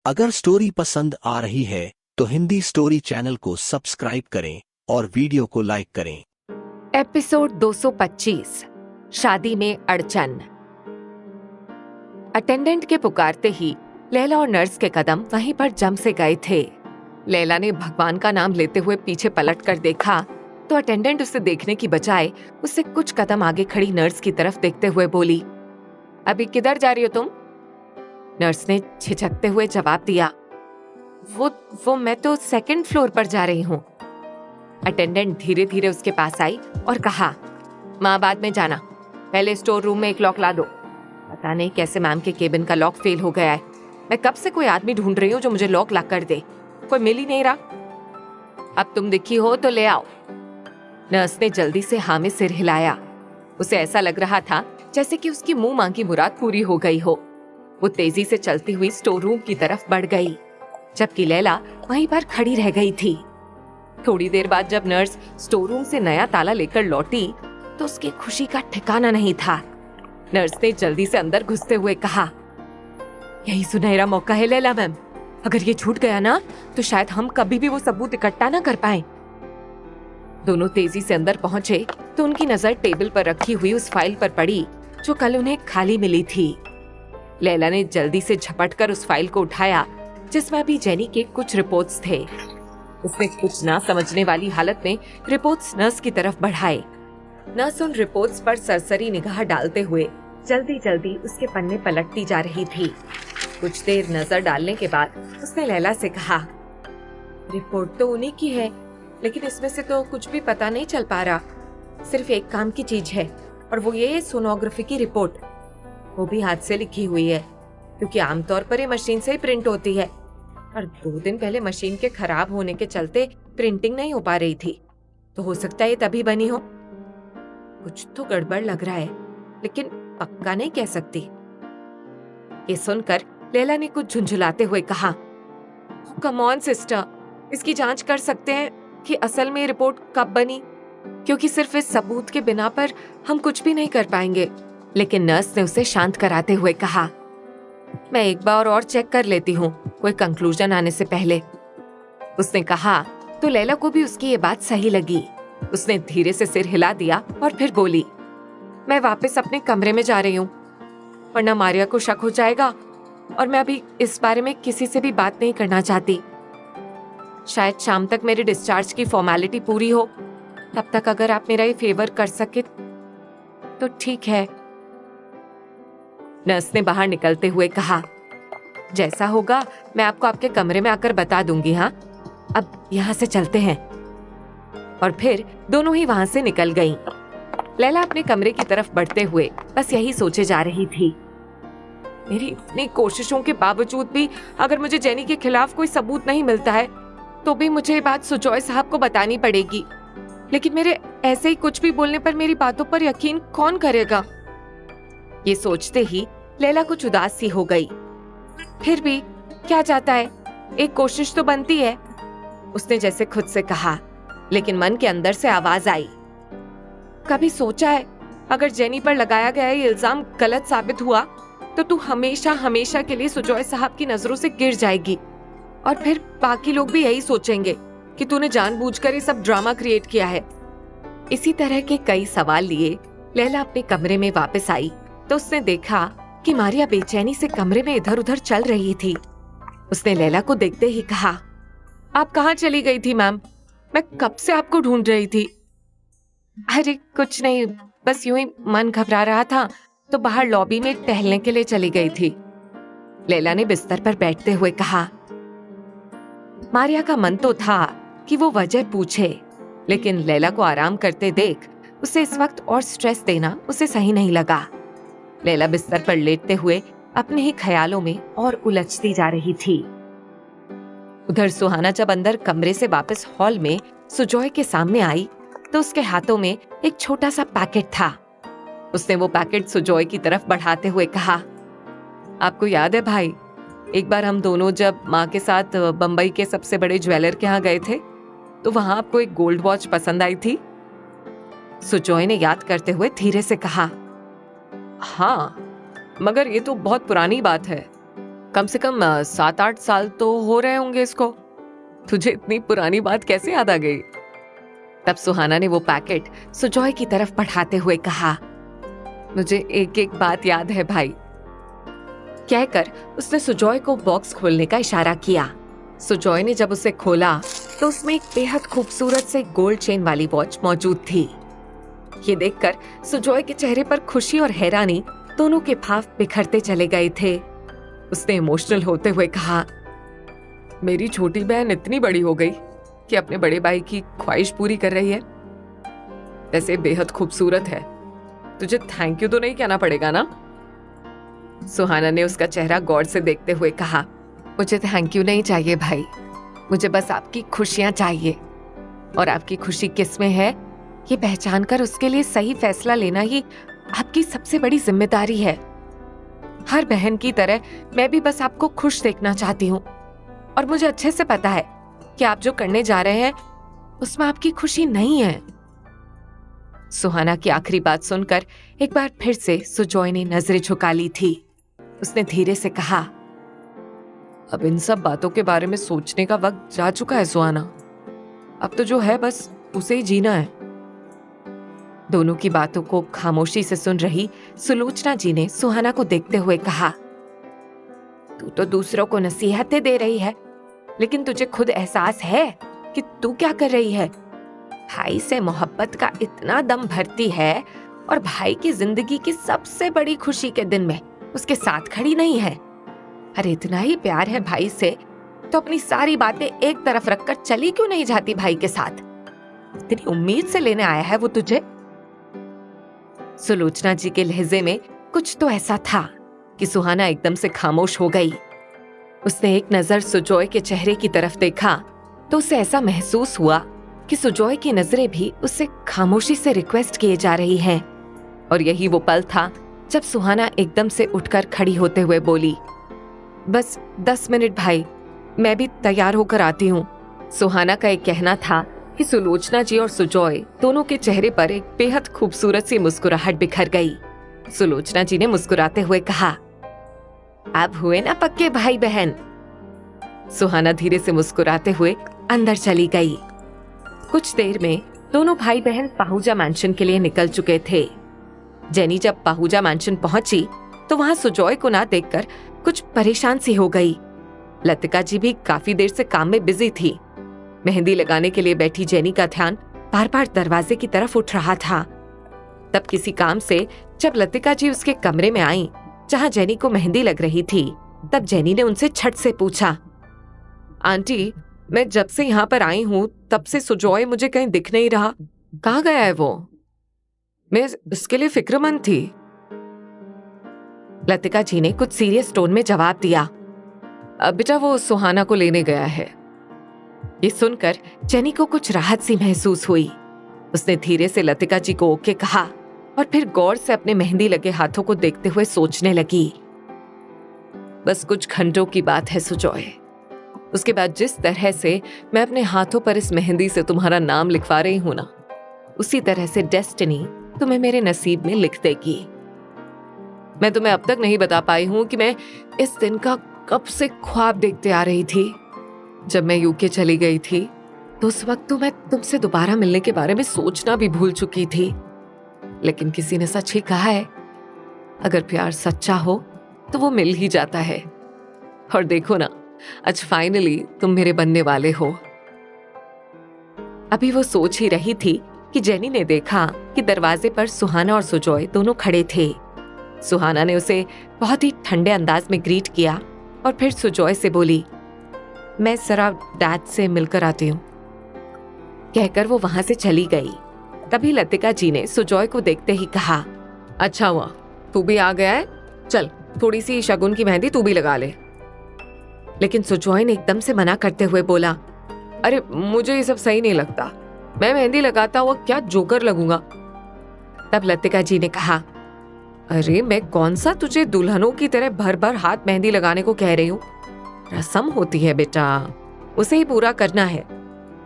अगर स्टोरी पसंद आ रही है तो हिंदी स्टोरी चैनल को सब्सक्राइब करें और वीडियो को लाइक करें। एपिसोड 225 शादी में अड़चन। अटेंडेंट के पुकारते ही लैला और नर्स के कदम वहीं पर जम से गए थे। लैला ने भगवान का नाम लेते हुए पीछे पलट कर देखा तो अटेंडेंट उसे देखने की बजाय उससे कुछ कदम आगे खड़ी नर्स की तरफ देखते हुए बोली, अभी किधर जा रही हो तुम? नर्स ने झिझकते हुए जवाब दिया, वो मैं तो सेकंड फ्लोर पर जा रही हूँ। अटेंडेंट धीरे धीरे उसके पास आई और कहा, माँ बाद में जाना, पहले स्टोर रूम में एक लॉक ला दो। पता नहीं कैसे मैम के केबिन का लॉक फेल हो गया है। मैं कब से कोई आदमी ढूंढ रही हूँ जो मुझे लॉक ला कर दे, कोई मिल ही नहीं रहा। अब तुम दिखी हो तो ले आओ। नर्स ने जल्दी से हाँ में सिर हिलाया। उसे ऐसा लग रहा था जैसे कि उसकी मुंह मांगी मुराद पूरी हो गई हो। वो तेजी से चलती हुई स्टोर रूम की तरफ बढ़ गई, जबकि लैला वहीं पर खड़ी रह गई थी। थोड़ी देर बाद जब नर्स स्टोर रूम से नया ताला लेकर लौटी तो उसकी खुशी का ठिकाना नहीं था। नर्स ने जल्दी से अंदर घुसते हुए कहा, यही सुनहरा मौका है लैला मैम, अगर ये छूट गया ना तो शायद हम कभी भी वो सबूत इकट्ठा ना कर पाए। दोनों तेजी से अंदर पहुंचे तो उनकी नजर टेबल पर रखी हुई उस फाइल पर पड़ी जो कल उन्हें खाली मिली थी। लैला ने जल्दी से झपटकर उस फाइल को उठाया जिसमें अभी जेनी के कुछ रिपोर्ट्स थे। उसने कुछ ना समझने वाली हालत में रिपोर्ट्स नर्स की तरफ बढ़ाए। नर्स उन रिपोर्ट्स पर सरसरी निगाह डालते हुए जल्दी जल्दी उसके पन्ने पलटती जा रही थी। कुछ देर नजर डालने के बाद उसने लैला से कहा, रिपोर्ट तो उन्हीं की है, लेकिन इसमें से तो कुछ भी पता नहीं चल पा रहा। सिर्फ एक काम की चीज है और वो ये सोनोग्राफी की रिपोर्ट, वो भी हाथ से लिखी हुई है क्योंकि आमतौर पर ये मशीन से ही प्रिंट होती है और 2 दिन पहले मशीन के खराब होने के चलते प्रिंटिंग नहीं हो पा रही थी, तो हो सकता है ये तभी बनी हो। कुछ तो गड़बड़ लग रहा है लेकिन पक्का नहीं कह सकती। ये सुनकर लैला ने कुछ झुंझुलाते हुए कहा, कम ऑन सिस्टर, इसकी जांच कर सकते हैं कि असल में ये रिपोर्ट कब बनी, क्योंकि सिर्फ इस सबूत के बिना पर हम कुछ भी नहीं कर पाएंगे। लेकिन नर्स ने उसे शांत कराते हुए कहा, मैं एक बार और चेक कर लेती हूँ, कोई कंक्लूजन आने से पहले। उसने कहा तो लैला को भी उसकी ये बात सही लगी। उसने धीरे से सिर हिला दिया और फिर बोली, मैं वापस अपने कमरे में जा रही हूँ, वरना मारिया को शक हो जाएगा और मैं अभी इस बारे में किसी से भी बात नहीं करना चाहती। शायद शाम तक मेरे डिस्चार्ज की फॉर्मेलिटी पूरी हो, तब तक अगर आप मेरा ये फेवर कर सके तो ठीक है। नर्स ने बाहर निकलते हुए कहा, जैसा होगा मैं आपको आपके कमरे में आकर बता दूंगी। हाँ, अब यहाँ से चलते हैं। और फिर दोनों ही वहां से निकल गईं। लैला अपने कमरे की तरफ बढ़ते हुए बस यही सोचे जा रही थी, मेरी इतनी कोशिशों के बावजूद भी अगर मुझे जेनी के खिलाफ कोई सबूत नहीं मिलता है तो भी मुझे ये बात सुजॉय साहब को बतानी पड़ेगी। लेकिन मेरे ऐसे ही कुछ भी बोलने पर मेरी बातों पर यकीन कौन करेगा? ये सोचते ही लैला कुछ उदास सी हो गई। फिर भी क्या जाता है, एक कोशिश तो बनती है, उसने जैसे खुद से कहा। लेकिन मन के अंदर से आवाज आई, कभी सोचा है अगर जेनी पर लगाया गया ये इल्जाम गलत साबित हुआ तो तू हमेशा हमेशा के लिए सुजॉय साहब की नजरों से गिर जाएगी और फिर बाकी लोग भी यही सोचेंगे कि तूने जानबूझकर ये सब ड्रामा क्रिएट किया है। इसी तरह के कई सवाल लिए लैला अपने कमरे में वापस आई तो उसने देखा कि मारिया बेचैनी से कमरे में इधर उधर चल रही थी। उसने लैला को देखते ही कहा, आप कहाँ चली गई थी मैम? मैं कब से आपको ढूंढ रही थी। अरे कुछ नहीं, बस यूं ही मन घबरा रहा था तो बाहर लॉबी में टहलने के लिए चली गई थी। लैला ने बिस्तर पर बैठते हुए कहा। मारिया का मन तो था कि वो वजह पूछे, लेकिन लैला को आराम करते देख उसे इस वक्त और स्ट्रेस देना उसे सही नहीं लगा। लैला बिस्तर पर लेटते हुए अपने ही ख्यालों में और उलझती जा रही थी। उधर सुहाना जब अंदर कमरे से वापस हॉल में सुजॉय के सामने आई तो उसके हाथों में एक छोटा सा पैकेट था। उसने वो पैकेट सुजॉय की तरफ बढ़ाते हुए कहा, आपको याद है भाई, एक बार हम दोनों जब माँ के साथ बंबई के सबसे बड़े ज्वेलर के यहाँ गए थे तो वहां आपको एक गोल्ड वॉच पसंद आई थी? सुजॉय ने याद करते हुए धीरे से कहा, हाँ, मगर ये तो बहुत पुरानी बात है। कम से कम 7-8 साल तो हो रहे होंगे इसको। तुझे इतनी पुरानी बात कैसे याद आ गई? तब सुहाना ने वो पैकेट सुजॉय की तरफ बढ़ाते हुए कहा, मुझे एक एक बात याद है भाई। कहकर उसने सुजॉय को बॉक्स खोलने का इशारा किया। सुजॉय ने जब उसे खोला तो उसमें एक बेहद खूबसूरत से गोल्ड चेन वाली वॉच मौजूद थी। ये देखकर सुजॉय के चेहरे पर खुशी और हैरानी दोनों के भाव बिखरते चले गए थे। उसने इमोशनल होते हुए कहा, मेरी छोटी बहन इतनी बड़ी हो गई कि अपने बड़े भाई की ख्वाहिश पूरी कर रही है। वैसे बेहद खूबसूरत है, तुझे थैंक यू तो नहीं कहना पड़ेगा ना? सुहाना ने उसका चेहरा गौर से देखते हुए कहा, मुझे थैंक यू नहीं चाहिए भाई, मुझे बस आपकी खुशियां चाहिए। और आपकी खुशी किसमें है ये पहचान कर उसके लिए सही फैसला लेना ही आपकी सबसे बड़ी जिम्मेदारी है। हर बहन की तरह मैं भी बस आपको खुश देखना चाहती हूँ, और मुझे अच्छे से पता है कि आप जो करने जा रहे हैं उसमें आपकी खुशी नहीं है। सुहाना की आखिरी बात सुनकर एक बार फिर से सुजॉय ने नजरें झुका ली थी। उसने धीरे से कहा, अब इन सब बातों के बारे में सोचने का वक्त जा चुका है सुहाना। अब तो जो है बस उसे ही जीना है। दोनों की बातों को खामोशी से सुन रही सुलोचना जी ने सुहाना को देखते हुए कहा, तू तो दूसरों को नसीहतें दे रही है, लेकिन तुझे खुद एहसास है कि तू क्या कर रही है? भाई से मोहब्बत का इतना दम भरती है और भाई की जिंदगी की सबसे बड़ी खुशी के दिन में उसके साथ खड़ी नहीं है। अरे इतना ही प्यार है भाई से तो अपनी सारी बातें एक तरफ रखकर चली क्यों नहीं जाती भाई के साथ? इतनी उम्मीद से लेने आया है वो तुझे। सुलोचना जी के लहजे में कुछ तो ऐसा था कि सुहाना एकदम से खामोश हो गई। उसने एक नजर सुजॉय के चेहरे की तरफ देखा तो उसे ऐसा महसूस हुआ कि सुजॉय की नजरें भी उससे खामोशी से रिक्वेस्ट किए जा रही हैं। और यही वो पल था जब सुहाना एकदम से उठकर खड़ी होते हुए बोली, बस 10 मिनट भाई, मैं भी तैयार होकर आती हूँ। सुहाना का एक कहना था कि सुलोचना जी और सुजॉय दोनों के चेहरे पर एक बेहद खूबसूरत सी मुस्कुराहट बिखर गई। सुलोचना जी ने मुस्कुराते हुए कहा, अब हुए ना पक्के भाई बहन। सुहाना धीरे से मुस्कुराते हुए अंदर चली गई। कुछ देर में दोनों भाई बहन पाहुजा मैंशन के लिए निकल चुके थे। जेनी जब पाहुजा मैंशन पहुंची तो वहां सुजॉय को ना देखकर कुछ परेशान सी हो गई। लतिका जी भी काफी देर से काम में बिजी थी। मेहंदी लगाने के लिए बैठी जेनी का ध्यान बार बार दरवाजे की तरफ उठ रहा था। तब किसी काम से जब लतिका जी उसके कमरे में आई जहां जेनी को मेहंदी लग रही थी, तब जेनी ने उनसे झट से पूछा, आंटी, मैं जब से यहाँ पर आई हूँ तब से सुजॉय मुझे कहीं दिख नहीं रहा, कहाँ गया है वो? मैं इसके लिए फिक्रमंद थी। लतिका जी ने कुछ सीरियस टोन में जवाब दिया, बेटा वो सुहाना को लेने गया है। ये सुनकर जेनी को कुछ राहत सी महसूस हुई। उसने धीरे से लतिका जी को ओके कहा और फिर गौर से अपने मेहंदी लगे हाथों को देखते हुए सोचने लगी, बस कुछ घंटों की बात है सुजॉय। उसके बाद जिस तरह से मैं अपने हाथों पर इस मेहंदी से तुम्हारा नाम लिखवा रही हूं ना, उसी तरह से डेस्टिनी तुम्हें मेरे नसीब में लिख देगी। मैं तुम्हें अब तक नहीं बता पाई हूं कि मैं इस दिन का कब से ख्वाब देखते आ रही थी। जब मैं यूके चली गई थी तो उस वक्त तो मैं तुमसे दोबारा मिलने के बारे में सोचना भी भूल चुकी थी। लेकिन किसी ने सच ही कहा है, अगर प्यार सच्चा हो तो वो मिल ही जाता है। और देखो ना, आज फाइनली तुम मेरे बनने वाले हो। अभी वो सोच ही रही थी कि जेनी ने देखा कि दरवाजे पर सुहाना और सुजॉय दोनों खड़े थे। सुहाना ने उसे बहुत ही ठंडे अंदाज में ग्रीट किया और फिर सुजॉय से बोली, मैं जरा डैड से मिलकर आती हूँ। कहकर वो वहां से चली गई। तभी लतिका जी ने सुजॉय को देखते ही कहा, अच्छा हुआ तू भी आ गया है, चल थोड़ी सी शगुन की मेहंदी तू भी लगा ले। लेकिन सुजॉय ने एकदम से मना करते हुए बोला, अरे मुझे ये सब सही नहीं लगता, मैं मेहंदी लगाता हुआ क्या जोकर लगूंगा। तब लतिका जी ने कहा, अरे मैं कौन सा तुझे दुल्हनों की तरह भर भर हाथ मेहंदी लगाने को कह रही हूँ। रस्म होती है बेटा, उसे ही पूरा करना है।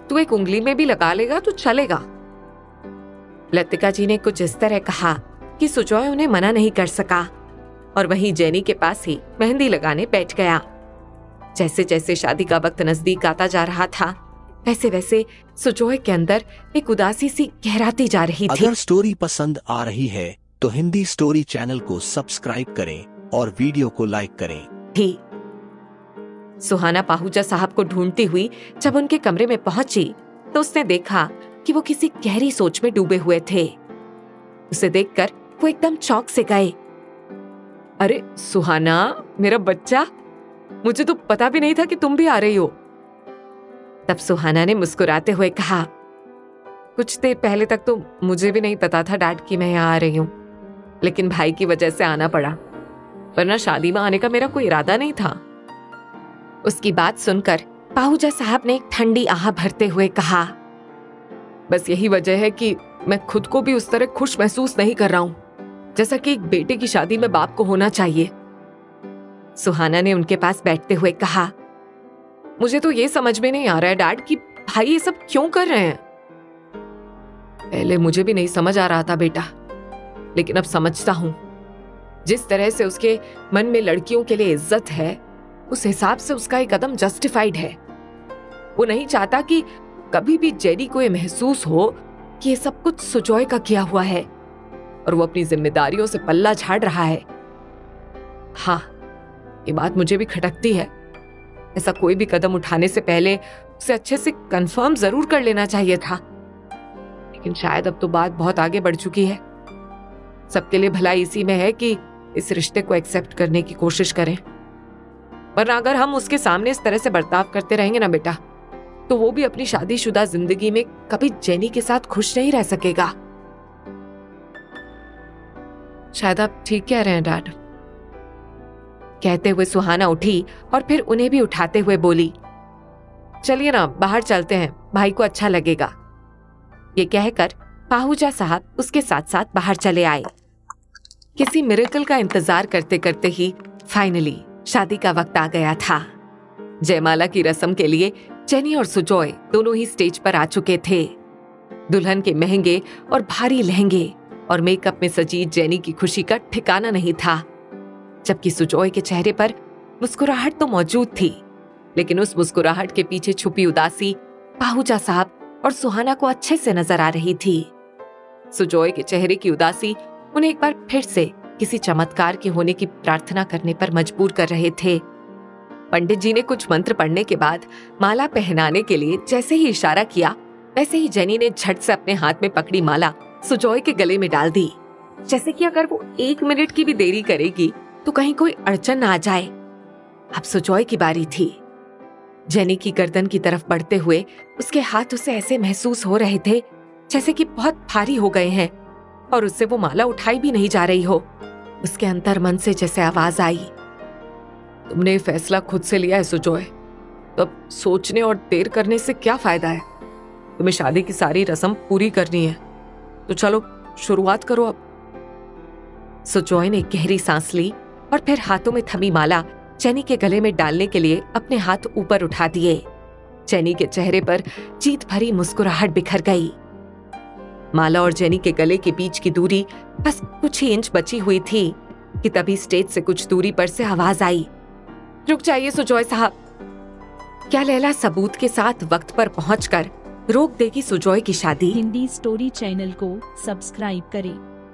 तू एक उंगली में भी लगा लेगा तो चलेगा। लतिका जी ने कुछ इस तरह कहा कि सुजॉय उन्हें मना नहीं कर सका। और वहीं जेनी के पास ही मेहंदी लगाने बैठ गया। जैसे जैसे शादी का वक्त नजदीक आता जा रहा था, वैसे वैसे सुजॉय के अंदर एक उदासी सी गहराती जा रही थी। अगर स्टोरी पसंद आ रही है तो हिंदी स्टोरी चैनल को सब्सक्राइब करें और वीडियो को लाइक करें। थी सुहाना पाहूजा साहब को ढूंढती हुई जब उनके कमरे में पहुंची तो उसने देखा कि वो किसी गहरी सोच में डूबे हुए थे। उसे देखकर वो एकदम चौंक से गए। अरे सुहाना, मेरा बच्चा, मुझे तो पता भी नहीं था कि तुम भी आ रही हो। तब सुहाना ने मुस्कुराते हुए कहा, कुछ देर पहले तक तो मुझे भी नहीं पता था डैड कि मैं यहाँ आ रही हूँ, लेकिन भाई की वजह से आना पड़ा, वरना शादी में आने का मेरा कोई इरादा नहीं था। उसकी बात सुनकर पाहूजा साहब ने एक ठंडी आह भरते हुए कहा, बस यही वजह है कि मैं खुद को भी उस तरह खुश महसूस नहीं कर रहा हूं जैसा कि एक बेटे की शादी में बाप को होना चाहिए। सुहाना ने उनके पास बैठते हुए कहा, मुझे तो ये समझ में नहीं आ रहा है डैड कि भाई ये सब क्यों कर रहे हैं। पहले मुझे भी नहीं समझ आ रहा था बेटा, लेकिन अब समझता हूं। जिस तरह से उसके मन में लड़कियों के लिए इज्जत है, उस हिसाब से उसका ये कदम जस्टिफाइड है। वो नहीं चाहता कि कभी भी जेनी को ये महसूस हो कि ये सब कुछ सुजॉय का किया हुआ है और वो अपनी जिम्मेदारियों से पल्ला झाड़ रहा है। हाँ, ये बात मुझे भी खटकती है। ऐसा कोई भी कदम उठाने से पहले उसे अच्छे से कंफर्म जरूर कर लेना चाहिए था, लेकिन शायद अब तो बात बहुत आगे बढ़ चुकी है। सबके लिए भलाई इसी में है कि इस रिश्ते को एक्सेप्ट करने की कोशिश करें, वरना अगर हम उसके सामने इस तरह से बर्ताव करते रहेंगे ना बेटा, तो वो भी अपनी शादीशुदा जिंदगी में कभी जेनी के साथ खुश नहीं रह सकेगा। शायद आप ठीक कह रहे हैं डैड। कहते हुए सुहाना उठी और फिर उन्हें भी उठाते हुए बोली, चलिए ना बाहर चलते हैं, भाई को अच्छा लगेगा। ये कहकर पाहूजा साहब उसके साथ साथ बाहर चले आए। किसी मिरेकल का इंतजार करते करते ही फाइनली शादी का वक्त आ गया था। जयमाला की रस्म के लिए जेनी और सुजॉय दोनों ही स्टेज पर आ चुके थे। दुल्हन के महंगे और भारी लहंगे और मेकअप में सजी जेनी की खुशी का ठिकाना नहीं था, जबकि सुजॉय के चेहरे पर मुस्कुराहट तो मौजूद थी, लेकिन उस मुस्कुराहट के पीछे छुपी उदासी पाहूजा साहब और सुहाना को अच्छे से नजर आ रही थी। सुजॉय के चेहरे की उदासी उन्हें एक बार फिर से किसी चमत्कार के होने की प्रार्थना करने पर मजबूर कर रहे थे। पंडित जी ने कुछ मंत्र पढ़ने के बाद माला पहनाने के लिए जैसे ही इशारा किया, वैसे ही जेनी ने झट से अपने हाथ में पकड़ी माला सुजॉय के गले में डाल दी, जैसे कि अगर वो 1 मिनट की भी देरी करेगी तो कहीं कोई अड़चन न आ जाए। अब सुजॉय की बारी थी। जेनी की गर्दन की तरफ बढ़ते हुए उसके हाथ उसे ऐसे महसूस हो रहे थे जैसे कि बहुत भारी हो गए हैं और उससे वो माला उठाई भी नहीं जा रही हो। उसके अंतर मन से जैसे आवाज आई, तुमने फैसला खुद से लिया है सुजॉय, तो अब सोचने और देर करने से क्या फायदा है। तुम्हें शादी की सारी रस्म पूरी करनी है, तो चलो शुरुआत करो अब। सुजॉय ने गहरी सांस ली और फिर हाथों में थमी माला जेनी के गले में डालने के लिए अपने हाथ ऊपर उठा दिए। जेनी के चेहरे पर जीत भरी मुस्कुराहट बिखर गई। माला और जेनी के गले के बीच की दूरी बस कुछ ही इंच बची हुई थी कि तभी स्टेज से कुछ दूरी पर से आवाज आई, रुक जाइए सुजॉय साहब। क्या लैला सबूत के साथ वक्त पर पहुंचकर रोक देगी सुजॉय की शादी? हिंदी स्टोरी चैनल को सब्सक्राइब करें।